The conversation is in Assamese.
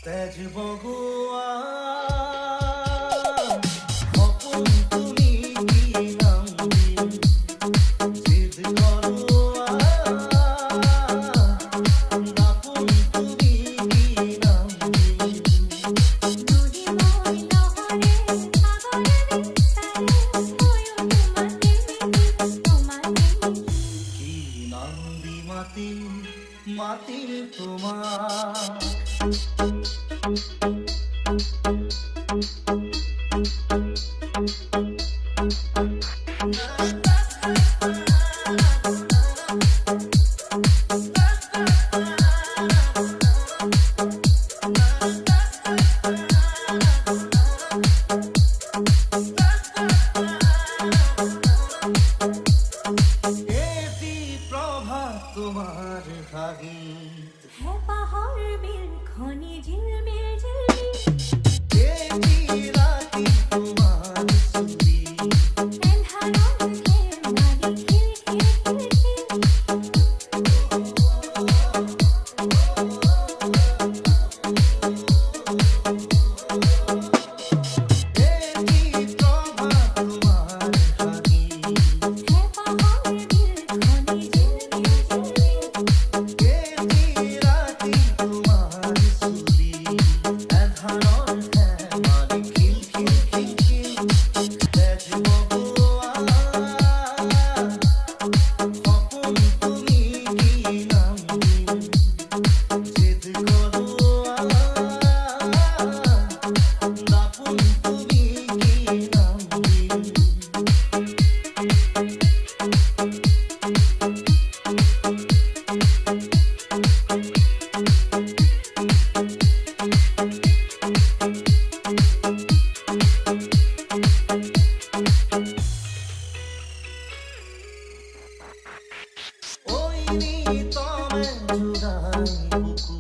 তেজ বগুৱা সপোন তুমি কি নাম দিম জিদ কৰোৱা দাপোন তুমি কি নাম দিম নদী মই নহৰে সাগৰে বিচাৰে ময়ো তোমাতে কি নাম দি মাতিম মাতিম তোমাক এটি প্ৰভাত তোমাৰ ভাগীত হে পাহৰ বিল খনি ঝিলমিল ঝিলমিল এটি ৰাতি তোমাৰ ছবি এন্ধাৰত ধেমালি খিল খিল খিল এটি প্ৰভাত তোমাৰ ভাগীত হে পাহৰ বিল খনি ঝিলমিল ঝিলমিল এটি ৰাতি তোমাৰ ছবি এধাৰণ ধেমালি খিল খিল খিল খিল তেজ বগুৱা সপোন তুমি কি নাম দিম জিদ কৰোৱা দাপোন তুমি কি নাম দিম ওই নি তমে জুদাই বুকু